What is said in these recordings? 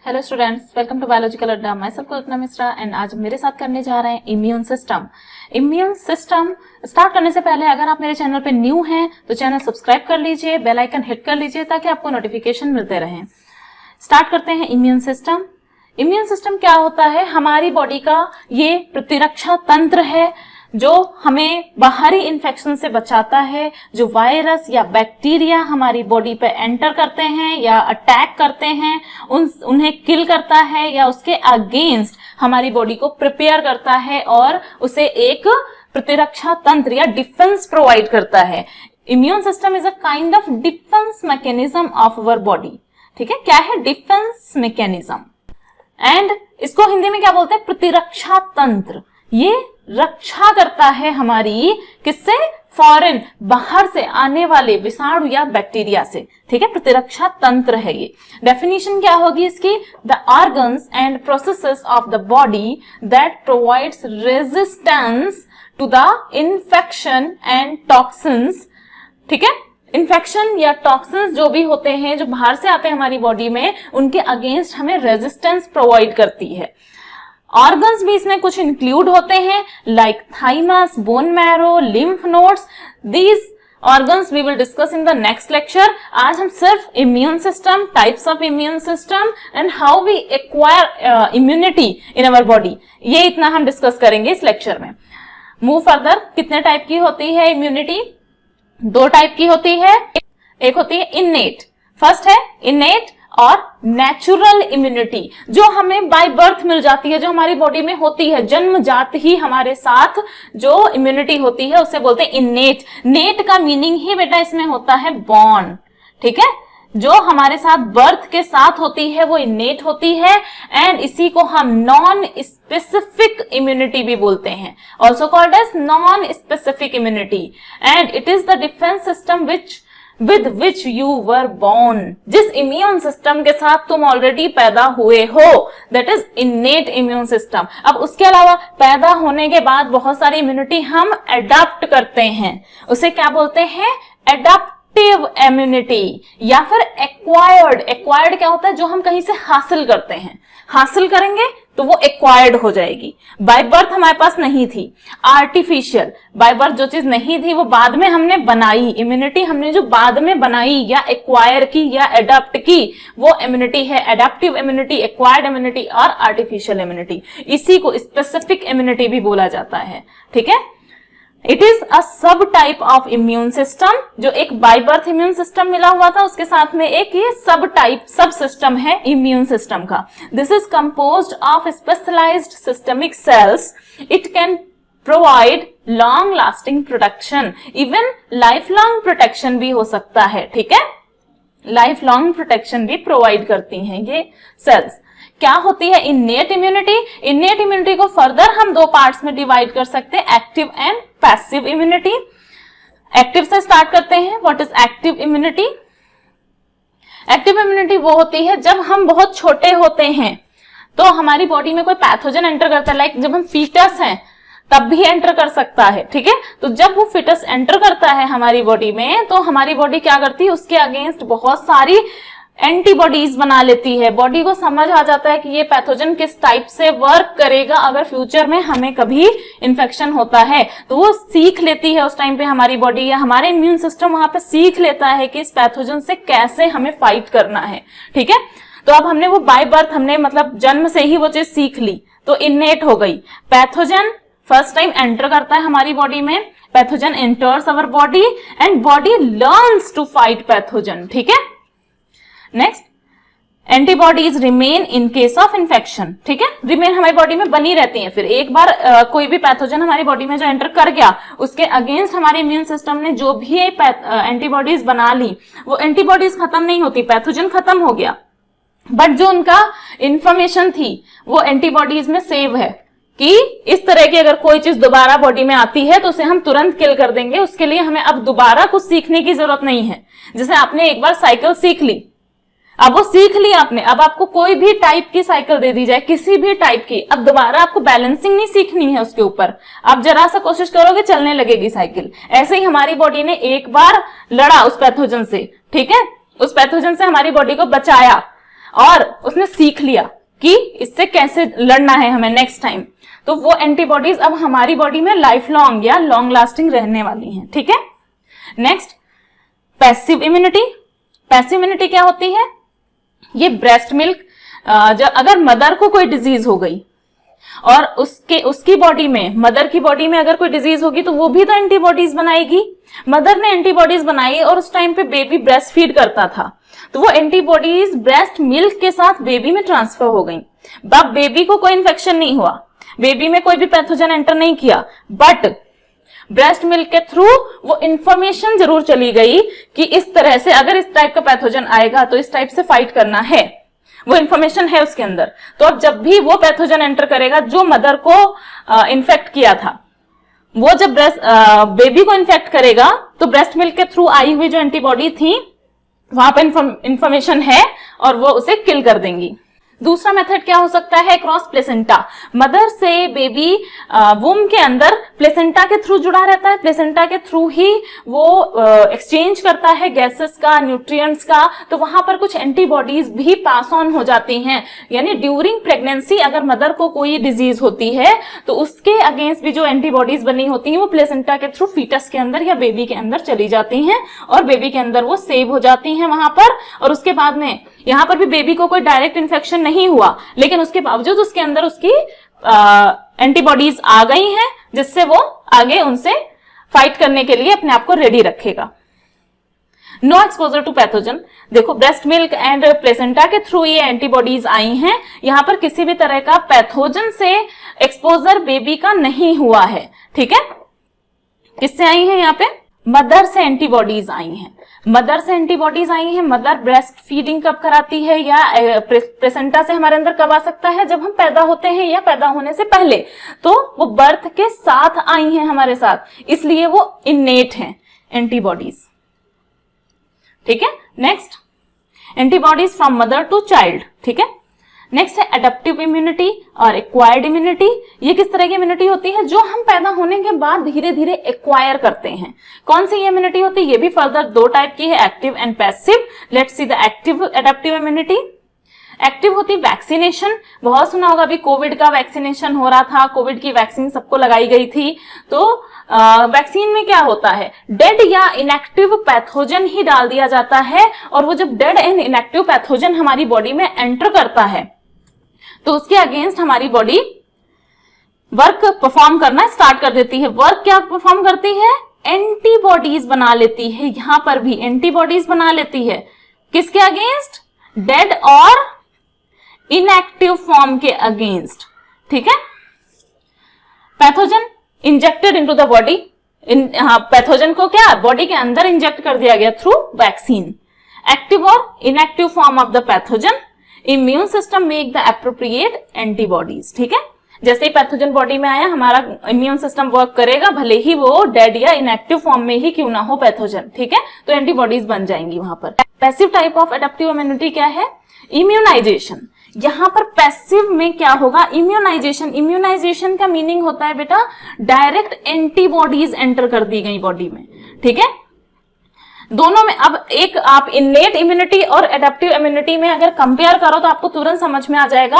Hello students, welcome to biological Adda. मैं सब कल्पना Mishra and आज मेरे साथ करने जा रहे हैं immune system. Immune system start करने से पहले अगर आप मेरे चैनल पे न्यू हैं तो चैनल सब्सक्राइब कर लीजिए, बेल आइकन हिट कर लीजिए ताकि आपको नोटिफिकेशन मिलते रहें। स्टार्ट करते हैं इम्यून सिस्टम। इम्यून सिस्टम क्या होता है? हमारी बॉडी का ये प्रतिरक्षा तंत्र है जो हमें बाहरी इन्फेक्शन से बचाता है। जो वायरस या बैक्टीरिया हमारी बॉडी पे एंटर करते हैं या अटैक करते हैं उन्हें किल करता है या उसके अगेंस्ट हमारी बॉडी को प्रिपेयर करता है और उसे एक प्रतिरक्षा तंत्र या डिफेंस प्रोवाइड करता है। Immune system is a kind of defence mechanism of our body. ठीक है, क्या है डिफेंस मैकेनिज्म? एंड इसको हिंदी में क्या बोलते हैं? प्रतिरक्षा तंत्र। ये रक्षा करता है हमारी किससे? फॉरेन, बाहर से आने वाले विषाणु या बैक्टीरिया से। ठीक है, प्रतिरक्षा तंत्र है ये। डेफिनेशन क्या होगी इसकी? The organs and processes of the body that provides resistance to the infection and toxins. ठीक है, इन्फेक्शन या टॉक्सिन्स जो भी होते हैं जो बाहर से आते हैं हमारी बॉडी में, उनके अगेंस्ट हमें रेजिस्टेंस प्रोवाइड करती है। ऑर्गन्स भी इसमें कुछ इंक्लूड होते हैं like thymus, bone marrow, lymph nodes. These organs we will discuss in the next lecture. आज हम सिर्फ immune system, types of immune system and how we acquire immunity in our body, ये इतना हम डिस्कस करेंगे इस लेक्चर में। Move further. कितने टाइप की होती है इम्यूनिटी? दो टाइप की होती है। एक होती है इन्नेट, फर्स्ट है इन्नेट, और नेचुरल इम्यूनिटी जो हमें बाय बर्थ मिल जाती है, जो हमारी बॉडी में होती है, जन्मजात ही हमारे साथ जो इम्यूनिटी होती है उसे बोलते हैं इन्नेट। नेट का मीनिंग ही बेटा इसमें होता है बॉर्न। ठीक है, जो हमारे साथ बर्थ के साथ होती है वो इन्नेट होती है एंड इसी को हम नॉन स्पेसिफिक इम्यूनिटी भी बोलते हैं, also called as non specific immunity. And it is the defence system with which you were born। जिस इम्यून सिस्टम के साथ तुम ऑलरेडी पैदा हुए हो, that is innate immune system। अब उसके अलावा पैदा होने के बाद बहुत सारी इम्यूनिटी हम अडॉप्ट करते हैं, उसे क्या बोलते हैं? एडॉप्टिव इम्यूनिटी या फिर एक्वायर्ड। एक्वायर्ड क्या होता है? जो हम कहीं से हासिल करते हैं, हासिल करेंगे तो वो एक्वायर्ड हो जाएगी। बाय बर्थ हमारे पास नहीं थी। आर्टिफिशियल, बाय बर्थ जो चीज नहीं थी वो बाद में हमने बनाई। इम्यूनिटी हमने जो बाद में बनाई या एक्वायर की या एडॉप्ट की, वो इम्यूनिटी है एडॉप्टिव इम्यूनिटी, एक्वायर्ड इम्यूनिटी और आर्टिफिशियल इम्यूनिटी। इसी को स्पेसिफिक इम्यूनिटी भी बोला जाता है। ठीक है, इट इज अ सब टाइप ऑफ इम्यून सिस्टम। जो एक बाय बर्थ इम्यून सिस्टम मिला हुआ था उसके साथ में एक ये सब टाइप, सब सिस्टम है इम्यून सिस्टम का। This is composed of specialised systemic cells. It can provide long lasting protection, even life long protection भी हो सकता है। ठीक है, लाइफ लॉन्ग प्रोटेक्शन भी प्रोवाइड करती हैं ये सेल्स। क्या होती है इन्नेट इम्यूनिटी? इन्नेट इम्यूनिटी को फर्दर हम दो पार्ट्स में डिवाइड कर सकते हैं, active and passive immunity. Active से स्टार्ट करते हैं। What is active immunity? Active immunity वो होती है जब हम बहुत छोटे होते हैं तो हमारी बॉडी में कोई पैथोजन एंटर करता है, लाइक जब हम फीटस हैं तब भी एंटर कर सकता है। ठीक है, तो जब वो फीटस एंटर करता है हमारी बॉडी में तो हमारी बॉडी क्या करती है? उसके अगेंस्ट बहुत सारी एंटीबॉडीज बना लेती है। बॉडी को समझ आ जाता है कि ये पैथोजन किस टाइप से वर्क करेगा, अगर फ्यूचर में हमें कभी इन्फेक्शन होता है तो वो सीख लेती है। उस टाइम पे हमारी बॉडी या हमारे इम्यून सिस्टम वहां पे सीख लेता है कि इस पैथोजन से कैसे हमें फाइट करना है। ठीक है, तो अब हमने वो बाय बर्थ, हमने मतलब जन्म से ही वो चीज सीख ली तो इन्नेट हो गई। पैथोजन फर्स्ट टाइम एंटर करता है हमारी बॉडी में, pathogen enters our body and body learns to fight pathogen. ठीक है, next antibodies remain in case of infection. ठीक है, रिमेन हमारी बॉडी में बनी रहती हैं। फिर एक बार कोई भी पैथोजन हमारी बॉडी में जो एंटर कर गया उसके अगेंस्ट हमारे इम्यून सिस्टम ने जो भी एंटीबॉडीज बना ली, वो एंटीबॉडीज खत्म नहीं होती, पैथोजन खत्म हो गया, बट जो उनका इंफॉर्मेशन थी वो एंटीबॉडीज में सेव है कि इस तरह की अगर कोई चीज दोबारा बॉडी में आती है तो उसे हम तुरंत किल कर देंगे। उसके लिए हमें अब दोबारा कुछ सीखने की जरूरत नहीं है। जैसे आपने एक बार साइकिल सीख ली, अब वो सीख ली आपने, अब आपको कोई भी टाइप की साइकिल दे दी जाए, किसी भी टाइप की, अब दोबारा आपको बैलेंसिंग नहीं सीखनी है उसके ऊपर, आप जरा सा कोशिश करोगे चलने लगेगी साइकिल। ऐसे ही हमारी बॉडी ने एक बार लड़ा उस पैथोजन से, ठीक है, उस पैथोजन से हमारी बॉडी को बचाया, और उसने सीख लिया कि इससे कैसे लड़ना है हमें नेक्स्ट टाइम, तो वो एंटीबॉडीज अब हमारी बॉडी में लाइफ लॉन्ग या लॉन्ग लास्टिंग रहने वाली हैं। ठीक है, next passive immunity. Passive immunity क्या होती है? ये ब्रेस्ट मिल्क, अगर मदर को कोई डिजीज हो गई और उसकी बॉडी में, मदर की बॉडी में अगर कोई डिजीज होगी तो वो भी तो एंटीबॉडीज बनाएगी। मदर ने एंटीबॉडीज बनाई और उस टाइम पे बेबी ब्रेस्ट फीड करता था, तो वो एंटीबॉडीज ब्रेस्ट मिल्क के साथ बेबी में ट्रांसफर हो गई। अब बेबी को कोई इन्फेक्शन नहीं हुआ, बेबी में कोई भी पैथोजन एंटर नहीं किया, बट ब्रेस्ट मिल्क के थ्रू वो इंफॉर्मेशन जरूर चली गई कि इस तरह से अगर इस टाइप का पैथोजन आएगा तो इस टाइप से फाइट करना है, वो इंफॉर्मेशन है उसके अंदर। तो अब जब भी वो पैथोजन एंटर करेगा जो मदर को इन्फेक्ट किया था, वो जब बेबी को इन्फेक्ट करेगा तो ब्रेस्ट मिल्क के थ्रू आई हुई जो एंटीबॉडी थी वहां पर इंफॉर्मेशन है और वो उसे किल कर देंगी। दूसरा मेथड क्या हो सकता है? Cross placenta. मदर से बेबी वूम के अंदर प्लेसेंटा के थ्रू जुड़ा रहता है, प्लेसेंटा के थ्रू ही वो एक्सचेंज करता है गैसेस का, न्यूट्रिएंट्स का, तो वहां पर कुछ एंटीबॉडीज भी पास ऑन हो जाती हैं। यानी ड्यूरिंग प्रेगनेंसी अगर मदर को कोई डिजीज होती है तो उसके अगेंस्ट भी जो एंटीबॉडीज बनी होती हैं वो प्लेसेंटा के थ्रू फीटस के अंदर या बेबी के अंदर चली जाती हैं और बेबी के अंदर वो सेव हो जाती हैं वहां पर। और उसके बाद में यहां पर भी बेबी को कोई डायरेक्ट इन्फेक्शन नहीं हुआ, लेकिन उसके बावजूद उसके अंदर उसकी एंटीबॉडीज आ गई हैं जिससे वो आगे उनसे फाइट करने के लिए अपने आप को रेडी रखेगा। No exposure to pathogen. देखो ब्रेस्ट मिल्क एंड प्लेसेंटा के थ्रू ये एंटीबॉडीज आई हैं, यहां पर किसी भी तरह का पैथोजन से एक्सपोजर बेबी का नहीं हुआ है। ठीक है, किससे आई है? यहाँ पे मदर से एंटीबॉडीज आई हैं। मदर से एंटीबॉडीज आई हैं। मदर ब्रेस्ट फीडिंग कब कराती है या प्लेसेंटा से हमारे अंदर कब आ सकता है? जब हम पैदा होते हैं या पैदा होने से पहले, तो वो बर्थ के साथ आई हैं हमारे साथ, इसलिए वो इनेट हैं एंटीबॉडीज। ठीक है, next antibodies from mother to child. ठीक है, नेक्स्ट है एडेप्टिव इम्यूनिटी और एक्वायर्ड इम्यूनिटी। ये किस तरह की इम्यूनिटी होती है? जो हम पैदा होने के बाद धीरे धीरे एक्वायर करते हैं। कौन सी इम्यूनिटी होती है? ये भी फर्दर दो टाइप की है, active and passive. Let's see the active adaptive immunity. Active होती वैक्सीनेशन। बहुत सुना होगा, अभी कोविड का वैक्सीनेशन हो रहा था, कोविड की वैक्सीन सबको लगाई गई थी। तो वैक्सीन में क्या होता है? डेड या इनएक्टिव पैथोजन ही डाल दिया जाता है, और वो जब डेड एंड इनएक्टिव पैथोजन हमारी बॉडी में एंटर करता है तो उसके अगेंस्ट हमारी बॉडी वर्क परफॉर्म करना स्टार्ट कर देती है। वर्क क्या परफॉर्म करती है? एंटीबॉडीज बना लेती है। यहां पर भी एंटीबॉडीज बना लेती है, किसके अगेंस्ट? डेड और इनएक्टिव फॉर्म के अगेंस्ट। ठीक है, pathogen injected into the body. Pathogen को क्या बॉडी के अंदर इंजेक्ट कर दिया गया थ्रू वैक्सीन। एक्टिव और inactive form of the pathogen, immune system make the appropriate antibodies. ठीक है, जैसे ही पैथोजन बॉडी में आया हमारा इम्यून सिस्टम वर्क करेगा, भले ही वो डेड या इनएक्टिव फॉर्म में ही क्यों ना हो पैथोजन। ठीक है, तो एंटीबॉडीज बन जाएंगी वहां पर। Passive type of adaptive immunity क्या है? इम्यूनाइजेशन। यहां पर पैसिव में क्या होगा? इम्यूनाइजेशन। इम्यूनाइजेशन का मीनिंग होता है बेटा डायरेक्ट एंटीबॉडीज एंटर कर दी गई बॉडी में। ठीक है, दोनों में अब एक आप इनेट इम्यूनिटी और एडेप्टिव इम्यूनिटी में अगर कंपेयर करो तो आपको तुरंत समझ में आ जाएगा।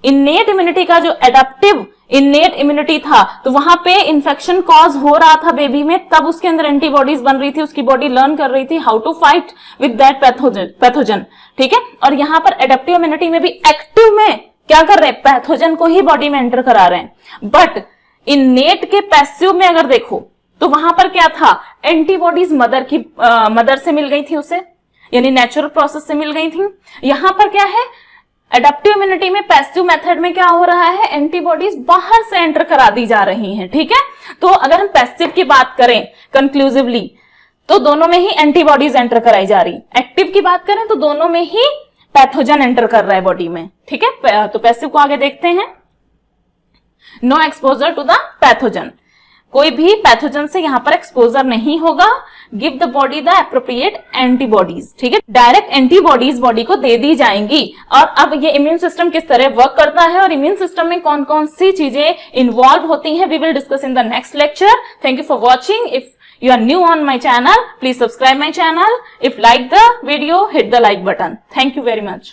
इनेट इम्यूनिटी का जो एडेप्टिव इनेट इम्यूनिटी था तो वहां पे इंफेक्शन कॉज हो रहा था बेबी में, तब उसके अंदर एंटीबॉडीज बन रही थी, उसकी बॉडी लर्न कर रही थी how to fight with that pathogen. ठीक है, और यहां पर एडेप्टिव इम्यूनिटी में भी एक्टिव में क्या कर रहे हैं? पैथोजन को ही बॉडी में एंटर करा रहे हैं। बट इनेट के पैसिव में अगर देखो तो वहां पर क्या था? एंटीबॉडीज मदर से मिल गई थी उसे, यानी नेचुरल प्रोसेस से मिल गई थी। यहां पर क्या है? एडेप्टिव इम्यूनिटी में पैसिव मेथड में क्या हो रहा है? एंटीबॉडीज बाहर से एंटर करा दी जा रही हैं। ठीक है, तो अगर हम पैसिव की बात करें कंक्लूसिवली तो दोनों में ही एंटीबॉडीज एंटर कराई जा रही। एक्टिव की बात करें तो दोनों में ही पैथोजन एंटर कर रहा है बॉडी में। ठीक है, तो पैसिव को आगे देखते हैं। No exposure to the pathogen. कोई भी पैथोजन से यहां पर एक्सपोजर नहीं होगा। Give the body the appropriate antibodies. ठीक है, डायरेक्ट एंटीबॉडीज बॉडी को दे दी जाएंगी। और अब ये इम्यून सिस्टम किस तरह वर्क करता है और इम्यून सिस्टम में कौन कौन सी चीजें इन्वॉल्व होती हैं, we will discuss in the next lecture. Thank you for watching. If you are new on my channel, please subscribe my channel. If like the video, hit the like button. Thank you very much.